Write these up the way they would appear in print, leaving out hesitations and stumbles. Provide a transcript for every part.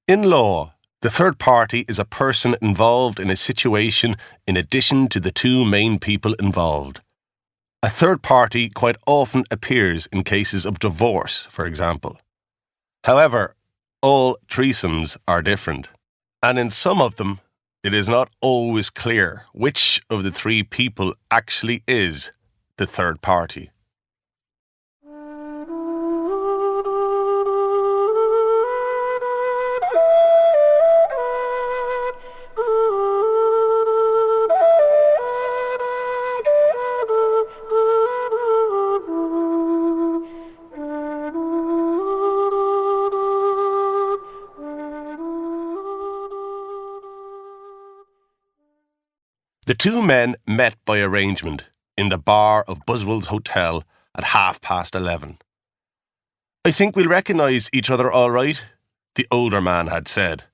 In law, the third party is a person involved in a situation in addition to the two main people involved. A third party quite often appears in cases of divorce, for example. However, all threesomes are different, and in some of them, it is not always clear which of the three people actually is the third party. The two men met by arrangement in the bar of Buswell's Hotel at 11:30. "I think we'll recognise each other all right," the older man had said.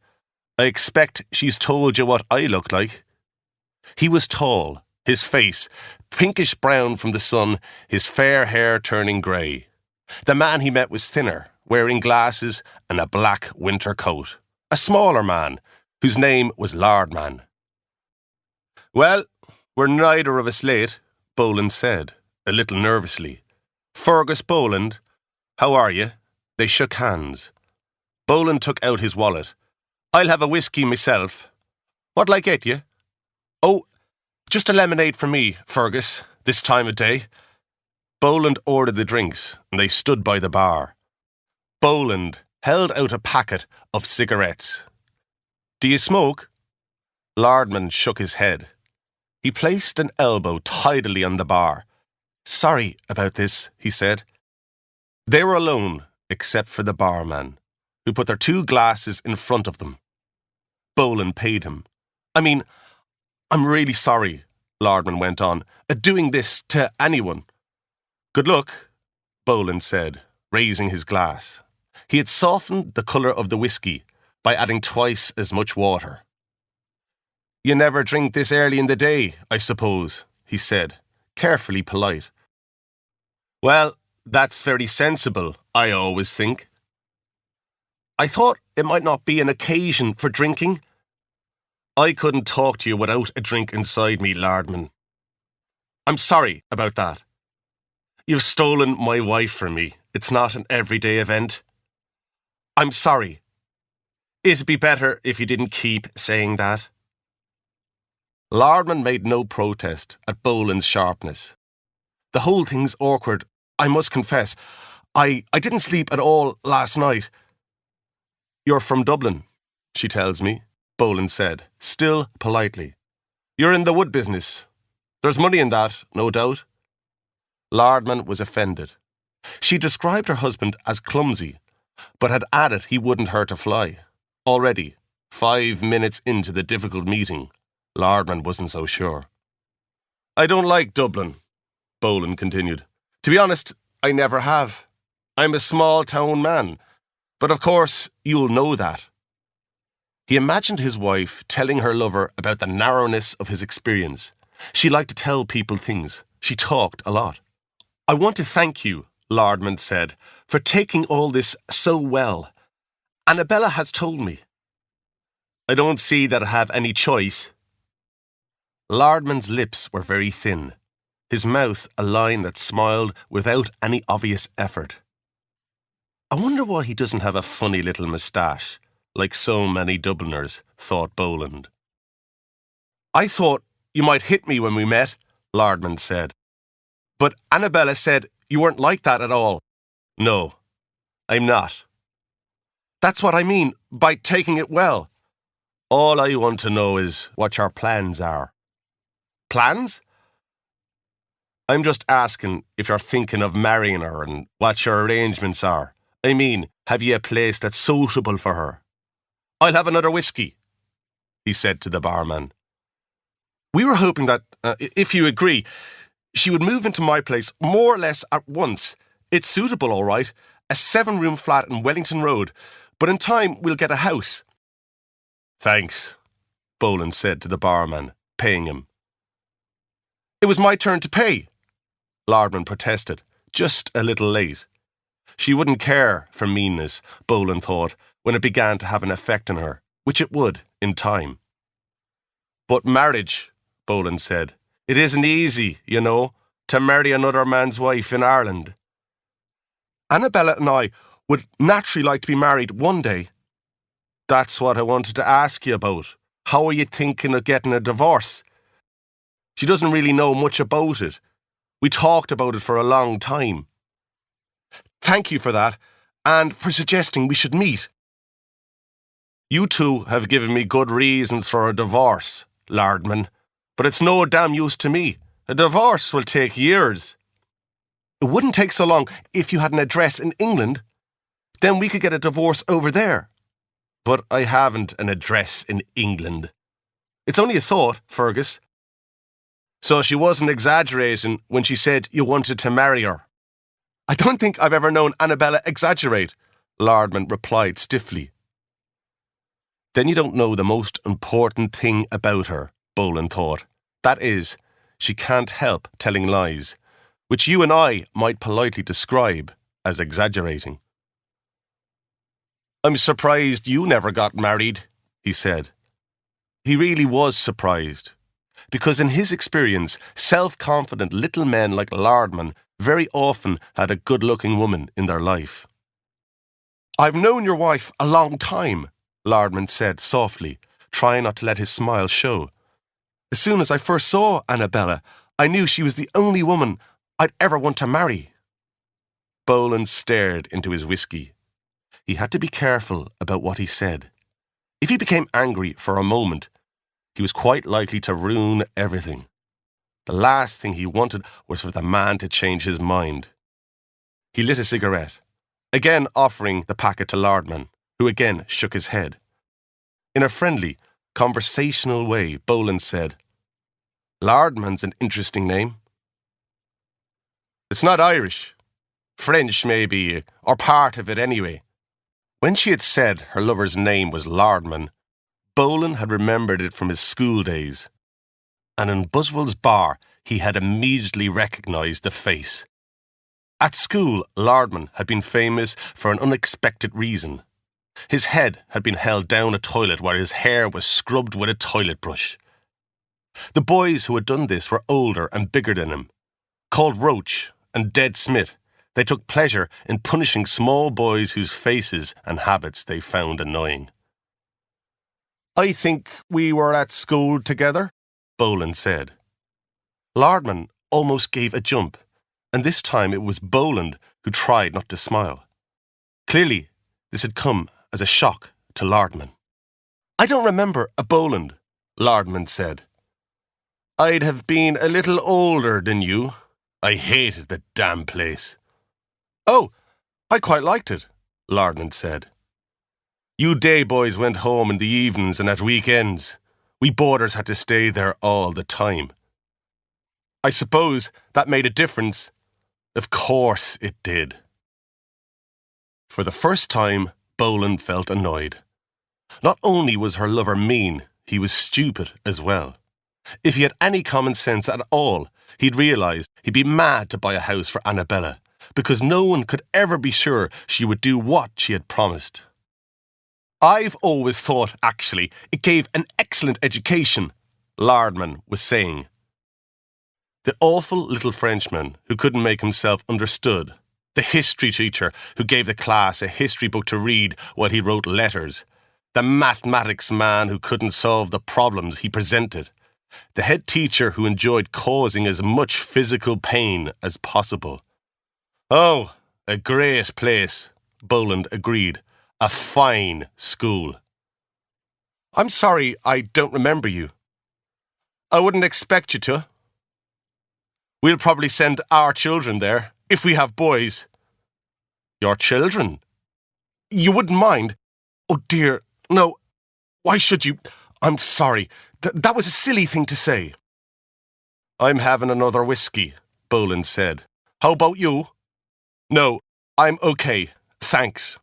"I expect she's told you what I look like." He was tall, his face pinkish brown from the sun, his fair hair turning grey. The man he met was thinner, wearing glasses and a black winter coat. A smaller man, whose name was Lardman. "Well, we're neither of us late," Boland said, a little nervously. "Fergus Boland, how are you?" They shook hands. Boland took out his wallet. "I'll have a whiskey myself. What'll I get you?" "Oh, just a lemonade for me, Fergus, this time of day." Boland ordered the drinks, and they stood by the bar. Boland held out a packet of cigarettes. "Do you smoke?" Lardman shook his head. He placed an elbow tidily on the bar. "Sorry about this," he said. They were alone, except for the barman, who put their two glasses in front of them. Boland paid him. I'm really sorry," Lardman went on, "doing this to anyone." "Good luck," Boland said, raising his glass. He had softened the colour of the whiskey by adding twice as much water. "You never drink this early in the day, I suppose," he said, carefully polite. "Well, that's very sensible, I always think." "I thought it might not be an occasion for drinking." "I couldn't talk to you without a drink inside me, Lardman." "I'm sorry about that." "You've stolen my wife from me. It's not an everyday event." "I'm sorry. It'd be better if you didn't keep saying that." Lardman made no protest at Boland's sharpness. "The whole thing's awkward, I must confess. I didn't sleep at all last night." "You're from Dublin, she tells me," Boland said, still politely. "You're in the wood business. There's money in that, no doubt." Lardman was offended. She described her husband as clumsy, but had added he wouldn't hurt a fly. Already, 5 minutes into the difficult meeting, Lardman wasn't so sure. "I don't like Dublin," Boland continued. "To be honest, I never have. I'm a small-town man, but of course you'll know that." He imagined his wife telling her lover about the narrowness of his experience. She liked to tell people things. She talked a lot. "I want to thank you," Lardman said, "for taking all this so well. Annabella has told me." "I don't see that I have any choice." Lardman's lips were very thin, his mouth a line that smiled without any obvious effort. "I wonder why he doesn't have a funny little moustache, like so many Dubliners," thought Boland. "I thought you might hit me when we met," Lardman said. "But Annabella said you weren't like that at all." "No, I'm not." "That's what I mean by taking it well." "All I want to know is what your plans are." "Plans?" "I'm just asking if you're thinking of marrying her and what your arrangements are. Have you a place that's suitable for her?" "I'll have another whiskey," he said to the barman. "We were hoping that, if you agree, she would move into my place more or less at once. It's suitable, all right. A 7-room flat in Wellington Road, but in time we'll get a house." "Thanks," Boland said to the barman, paying him. "It was my turn to pay," Lardman protested, just a little late. She wouldn't care for meanness, Boland thought, when it began to have an effect on her, which it would in time. But marriage, Boland said, it isn't easy, you know, to marry another man's wife in Ireland. Annabella and I would naturally like to be married one day. That's what I wanted to ask you about. How are you thinking of getting a divorce? She doesn't really know much about it. We talked about it for a long time. Thank you for that, and for suggesting we should meet. You two have given me good reasons for a divorce, Lardman, but it's no damn use to me. A divorce will take years. It wouldn't take so long if you had an address in England. Then we could get a divorce over there. But I haven't an address in England. It's only a thought, Fergus. So she wasn't exaggerating when she said you wanted to marry her. I don't think I've ever known Annabella exaggerate, Lardman replied stiffly. Then you don't know the most important thing about her, Boland thought. That is, she can't help telling lies, which you and I might politely describe as exaggerating. I'm surprised you never got married, he said. He really was surprised, because in his experience, self-confident little men like Lardman very often had a good-looking woman in their life. I've known your wife a long time, Lardman said softly, trying not to let his smile show. As soon as I first saw Annabella, I knew she was the only woman I'd ever want to marry. Boland stared into his whiskey. He had to be careful about what he said. If he became angry for a moment, he was quite likely to ruin everything. The last thing he wanted was for the man to change his mind. He lit a cigarette, again offering the packet to Lardman, who again shook his head. In a friendly, conversational way, Boland said, Lardman's an interesting name. It's not Irish. French, maybe, or part of it anyway. When she had said her lover's name was Lardman, Boland had remembered it from his school days, and in Buswell's bar he had immediately recognised the face. At school, Lardman had been famous for an unexpected reason. His head had been held down a toilet while his hair was scrubbed with a toilet brush. The boys who had done this were older and bigger than him. Called Roach and Dead Smith, they took pleasure in punishing small boys whose faces and habits they found annoying. I think we were at school together, Boland said. Lardman almost gave a jump, and this time it was Boland who tried not to smile. Clearly, this had come as a shock to Lardman. I don't remember a Boland, Lardman said. I'd have been a little older than you. I hated the damn place. Oh, I quite liked it, Lardman said. You day boys went home in the evenings and at weekends. We boarders had to stay there all the time. I suppose that made a difference. Of course it did. For the first time, Boland felt annoyed. Not only was her lover mean, he was stupid as well. If he had any common sense at all, he'd realised he'd be mad to buy a house for Annabella, because no one could ever be sure she would do what she had promised. I've always thought, actually, it gave an excellent education, Lardman was saying. The awful little Frenchman who couldn't make himself understood, the history teacher who gave the class a history book to read while he wrote letters, the mathematics man who couldn't solve the problems he presented, the head teacher who enjoyed causing as much physical pain as possible. Oh, a great place, Boland agreed. A fine school. I'm sorry I don't remember you. I wouldn't expect you to. We'll probably send our children there, if we have boys. Your children? You wouldn't mind? Oh dear, no. Why should you? I'm sorry. That was a silly thing to say. I'm having another whiskey, Boland said. How about you? No, I'm okay, thanks.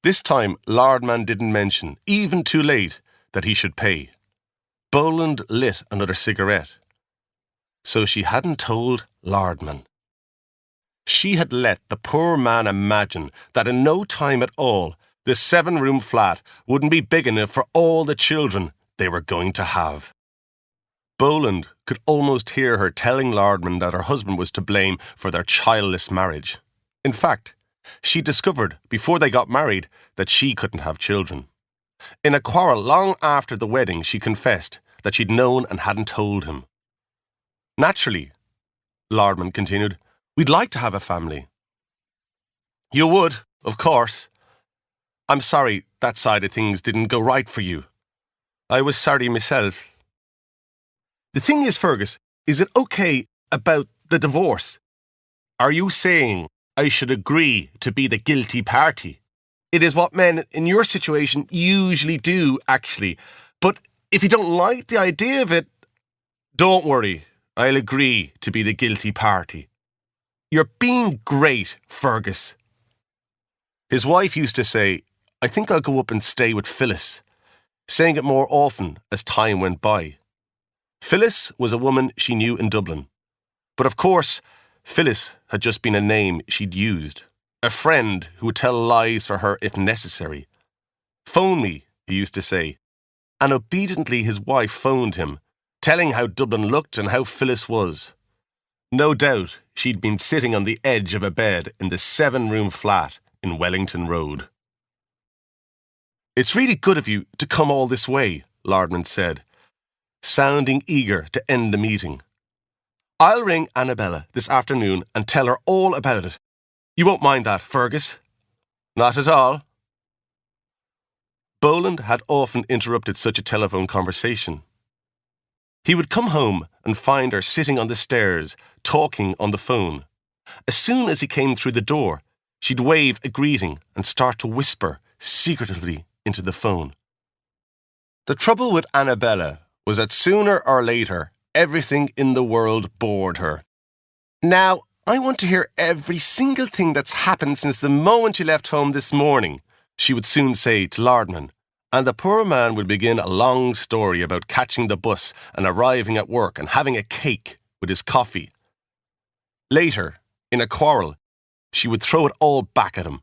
This time, Lardman didn't mention, even too late, that he should pay. Boland lit another cigarette. So she hadn't told Lardman. She had let the poor man imagine that in no time at all, this 7-room flat wouldn't be big enough for all the children they were going to have. Boland could almost hear her telling Lardman that her husband was to blame for their childless marriage. In fact, she discovered before they got married that she couldn't have children. In a quarrel long after the wedding, she confessed that she'd known and hadn't told him. Naturally, Lardman continued, we'd like to have a family. You would, of course. I'm sorry that side of things didn't go right for you. I was sorry myself. The thing is, Fergus, is it okay about the divorce? Are you saying I should agree to be the guilty party? It is what men in your situation usually do, actually. But if you don't like the idea of it, don't worry. I'll agree to be the guilty party. You're being great, Fergus. His wife used to say, I think I'll go up and stay with Phyllis, saying it more often as time went by. Phyllis was a woman she knew in Dublin. But of course, Phyllis had just been a name she'd used. A friend who would tell lies for her if necessary. Phone me, he used to say. And obediently his wife phoned him, telling how Dublin looked and how Phyllis was. No doubt she'd been sitting on the edge of a bed in the 7-room flat in Wellington Road. It's really good of you to come all this way, Lardman said, sounding eager to end the meeting. I'll ring Annabella this afternoon and tell her all about it. You won't mind that, Fergus? Not at all. Boland had often interrupted such a telephone conversation. He would come home and find her sitting on the stairs, talking on the phone. As soon as he came through the door, she'd wave a greeting and start to whisper secretively into the phone. The trouble with Annabella was that sooner or later, everything in the world bored her. Now, I want to hear every single thing that's happened since the moment you left home this morning, she would soon say to Lardman, and the poor man would begin a long story about catching the bus and arriving at work and having a cake with his coffee. Later, in a quarrel, she would throw it all back at him.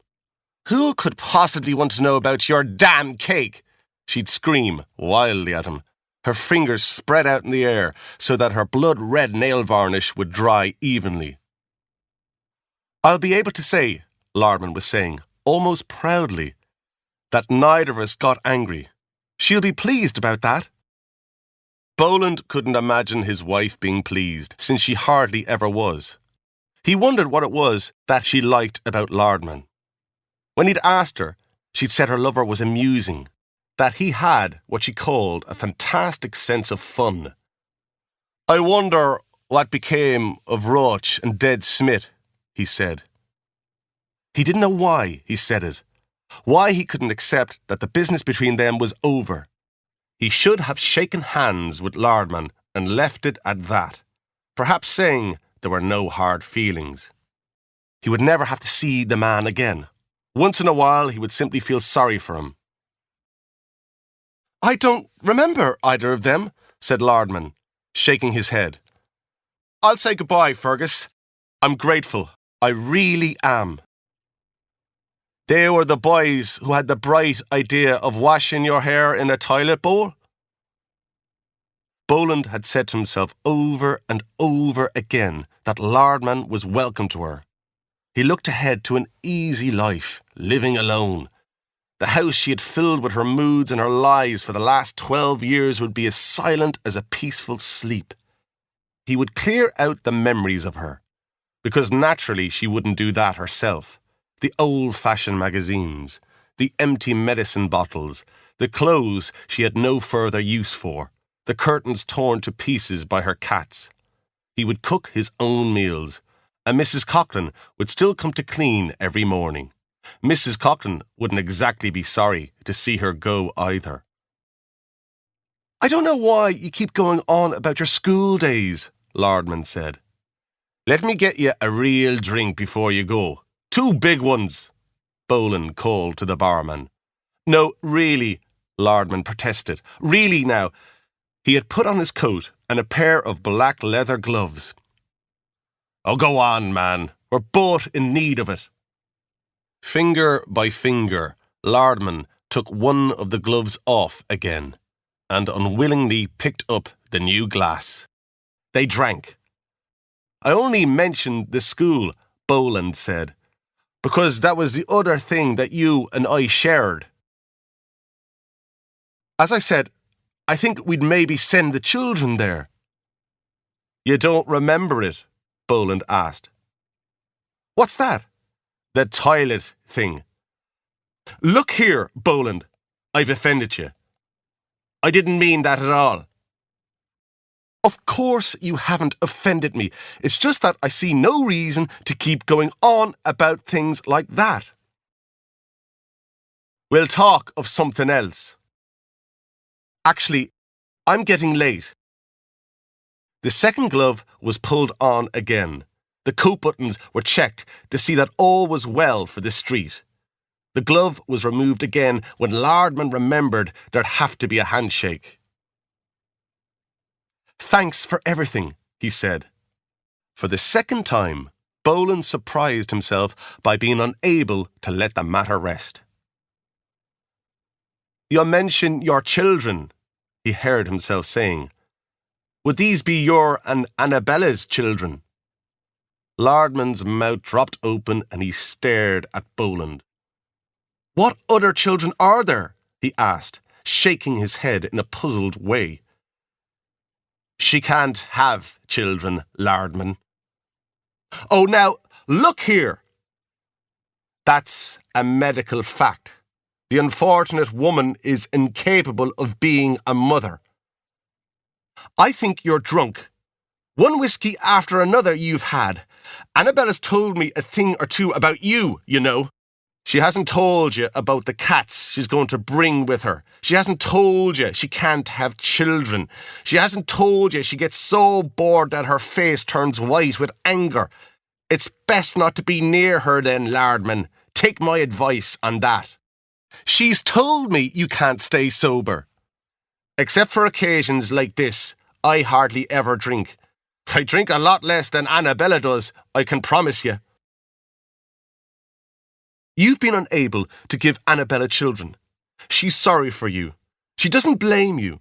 Who could possibly want to know about your damn cake? She'd scream wildly at him, her fingers spread out in the air so that her blood-red nail varnish would dry evenly. I'll be able to say, Lardman was saying, almost proudly, that neither of us got angry. She'll be pleased about that. Boland couldn't imagine his wife being pleased, since she hardly ever was. He wondered what it was that she liked about Lardman. When he'd asked her, she'd said her lover was amusing, that he had what she called a fantastic sense of fun. I wonder what became of Roach and Dead Smith, he said. He didn't know why he said it, why he couldn't accept that the business between them was over. He should have shaken hands with Lardman and left it at that, perhaps saying there were no hard feelings. He would never have to see the man again. Once in a while, he would simply feel sorry for him. I don't remember either of them, said Lardman, shaking his head. I'll say goodbye, Fergus. I'm grateful. I really am. They were the boys who had the bright idea of washing your hair in a toilet bowl? Boland had said to himself over and over again that Lardman was welcome to her. He looked ahead to an easy life, living alone. The house she had filled with her moods and her lies for the last 12 years would be as silent as a peaceful sleep. He would clear out the memories of her, because naturally she wouldn't do that herself. The old-fashioned magazines, the empty medicine bottles, the clothes she had no further use for, the curtains torn to pieces by her cats. He would cook his own meals, and Mrs. Coughlin would still come to clean every morning. Mrs. Coughlin wouldn't exactly be sorry to see her go either. I don't know why you keep going on about your school days, Lardman said. Let me get you a real drink before you go. 2 big ones, Boland called to the barman. No, really, Lardman protested. Really now. He had put on his coat and a pair of black leather gloves. Oh, go on, man, We're both in need of it. Finger by finger, Lardman took one of the gloves off again and unwillingly picked up the new glass. They drank. I only mentioned the school, Boland said, because that was the other thing that you and I shared. As I said, I think we'd maybe send the children there. You don't remember it? Boland asked. What's that? The toilet thing. Look here, Boland. I've offended you. I didn't mean that at all. Of course you haven't offended me. It's just that I see no reason to keep going on about things like that. We'll talk of something else. Actually, I'm getting late. The second glove was pulled on again. The coat buttons were checked to see that all was well for the street. The glove was removed again when Lardman remembered there'd have to be a handshake. Thanks for everything, he said. For the second time, Boland surprised himself by being unable to let the matter rest. You mention your children, he heard himself saying. Would these be your and Annabella's children? Lardman's mouth dropped open and he stared at Boland. What other children are there? He asked, shaking his head in a puzzled way. She can't have children, Lardman. Oh, now, look here. That's a medical fact. The unfortunate woman is incapable of being a mother. I think you're drunk. One whiskey after another you've had. Annabella's told me a thing or two about you, you know. She hasn't told you about the cats she's going to bring with her. She hasn't told you she can't have children. She hasn't told you she gets so bored that her face turns white with anger. It's best not to be near her then, Lardman. Take my advice on that. She's told me you can't stay sober. Except for occasions like this, I hardly ever drink. I drink a lot less than Annabella does, I can promise you. You've been unable to give Annabella children. She's sorry for you. She doesn't blame you.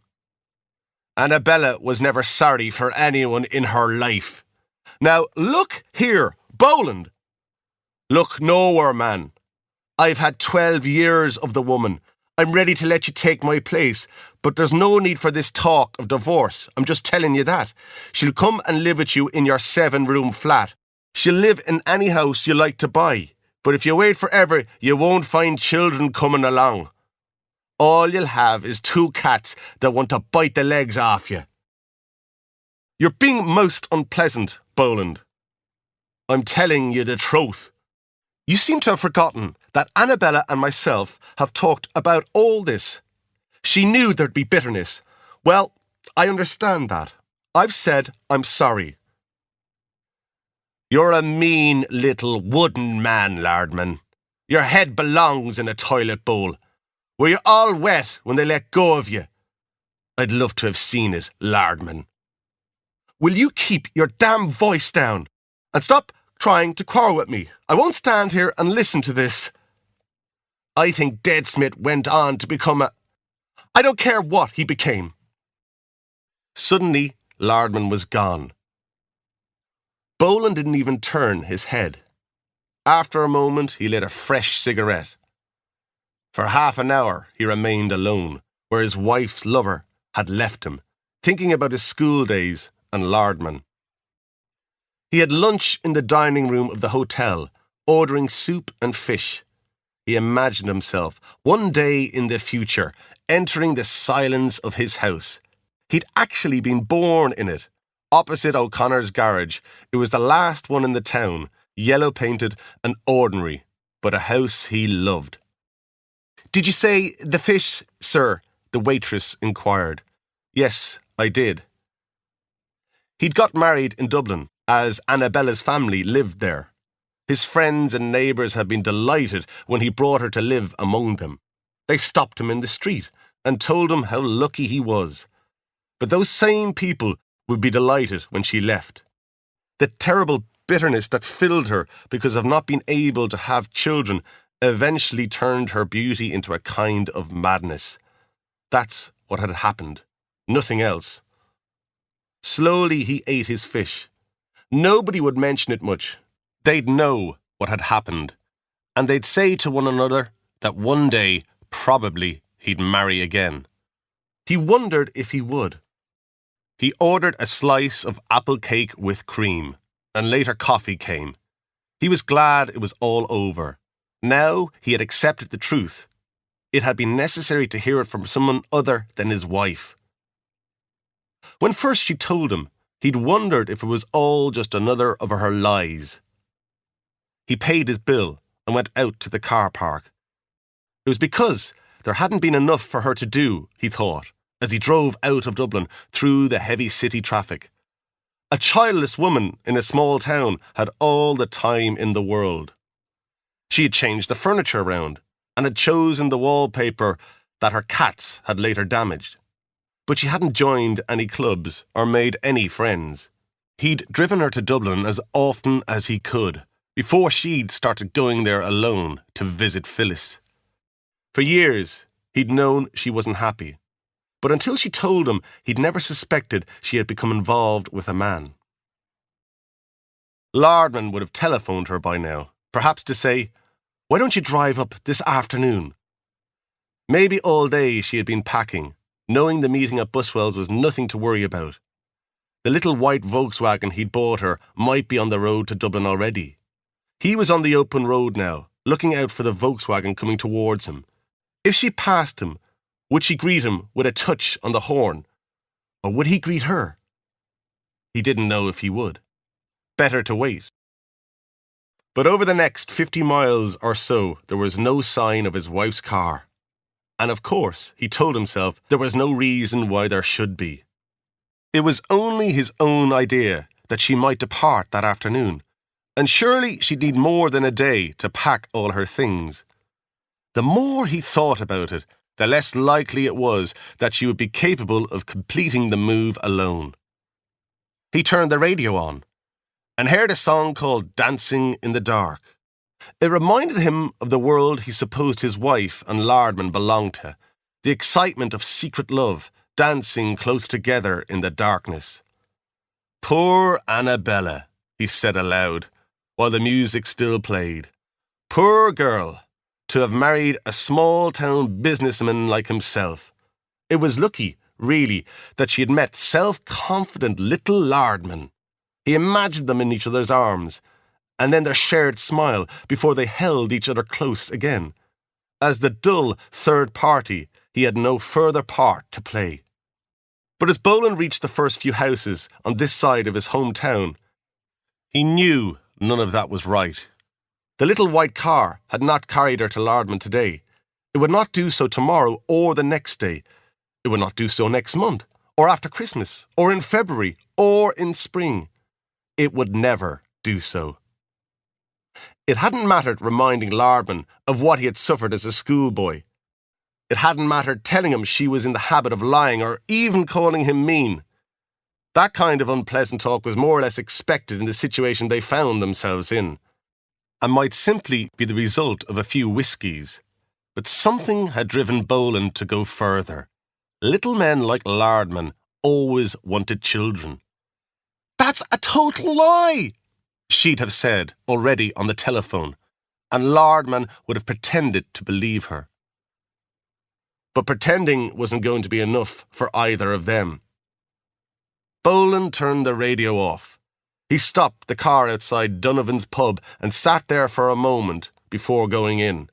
Annabella was never sorry for anyone in her life. Now, look here, Boland. Look nowhere, man. I've had 12 years of the woman. I'm ready to let you take my place, but there's no need for this talk of divorce. I'm just telling you that. She'll come and live with you in your 7-room flat. She'll live in any house you like to buy. But if you wait forever, you won't find children coming along. All you'll have is 2 cats that want to bite the legs off you. You're being most unpleasant, Boland. I'm telling you the truth. You seem to have forgotten that Annabella and myself have talked about all this. She knew there'd be bitterness. Well, I understand that. I've said I'm sorry. You're a mean little wooden man, Lardman. Your head belongs in a toilet bowl. Were you all wet when they let go of you? I'd love to have seen it, Lardman. Will you keep your damn voice down and stop trying to quarrel with me? I won't stand here and listen to this. I think Deadsmith went on to become a... I don't care what he became. Suddenly, Lardman was gone. Boland didn't even turn his head. After a moment, he lit a fresh cigarette. For half an hour, he remained alone, where his wife's lover had left him, thinking about his school days and Lardman. He had lunch in the dining room of the hotel, ordering soup and fish. He imagined himself, one day in the future, entering the silence of his house. He'd actually been born in it. Opposite O'Connor's garage, it was the last one in the town, yellow-painted and ordinary, but a house he loved. Did you say the fish, sir? The waitress inquired. Yes, I did. He'd got married in Dublin, as Annabella's family lived there. His friends and neighbours had been delighted when he brought her to live among them. They stopped him in the street and told him how lucky he was. But those same people would be delighted when she left. The terrible bitterness that filled her because of not being able to have children eventually turned her beauty into a kind of madness. That's what had happened. Nothing else. Slowly he ate his fish. Nobody would mention it much. They'd know what had happened, and they'd say to one another that one day, probably, he'd marry again. He wondered if he would. He ordered a slice of apple cake with cream, and later coffee came. He was glad it was all over. Now he had accepted the truth. It had been necessary to hear it from someone other than his wife. When first she told him, he'd wondered if it was all just another of her lies. He paid his bill and went out to the car park. It was because there hadn't been enough for her to do, he thought, as he drove out of Dublin through the heavy city traffic. A childless woman in a small town had all the time in the world. She had changed the furniture around and had chosen the wallpaper that her cats had later damaged. But she hadn't joined any clubs or made any friends. He'd driven her to Dublin as often as he could, before she'd started going there alone to visit Phyllis. For years, he'd known she wasn't happy. But until she told him, he'd never suspected she had become involved with a man. Lardman would have telephoned her by now, perhaps to say, "Why don't you drive up this afternoon?" Maybe all day she had been packing, knowing the meeting at Buswell's was nothing to worry about. The little white Volkswagen he'd bought her might be on the road to Dublin already. He was on the open road now, looking out for the Volkswagen coming towards him. If she passed him, would she greet him with a touch on the horn? Or would he greet her? He didn't know if he would. Better to wait. But over the next 50 miles or so, there was no sign of his wife's car. And of course, he told himself there was no reason why there should be. It was only his own idea that she might depart that afternoon, and surely she'd need more than a day to pack all her things. The more he thought about it, the less likely it was that she would be capable of completing the move alone. He turned the radio on and heard a song called "Dancing in the Dark." It reminded him of the world he supposed his wife and Lardman belonged to, the excitement of secret love, dancing close together in the darkness. "Poor Annabella," he said aloud, while the music still played. "Poor girl, to have married a small-town businessman like himself. It was lucky, really, that she had met self-confident little Lardman. He imagined them in each other's arms, and then their shared smile before they held each other close again. As the dull third party, he had no further part to play. But as Boland reached the first few houses on this side of his hometown, he knew none of that was right. The little white car had not carried her to Lardman today. It would not do so tomorrow or the next day. It would not do so next month, or after Christmas, or in February, or in spring. It would never do so. It hadn't mattered reminding Lardman of what he had suffered as a schoolboy. It hadn't mattered telling him she was in the habit of lying or even calling him mean. That kind of unpleasant talk was more or less expected in the situation they found themselves in, and might simply be the result of a few whiskies. But something had driven Boland to go further. Little men like Lardman always wanted children. "That's a total lie," she'd have said already on the telephone, and Lardman would have pretended to believe her. But pretending wasn't going to be enough for either of them. Boland turned the radio off. He stopped the car outside Donovan's pub and sat there for a moment before going in.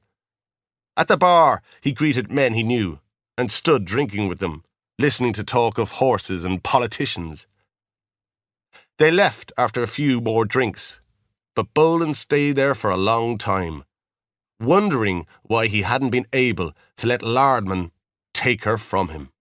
At the bar, he greeted men he knew and stood drinking with them, listening to talk of horses and politicians. They left after a few more drinks, but Boland stayed there for a long time, wondering why he hadn't been able to let Lardman take her from him.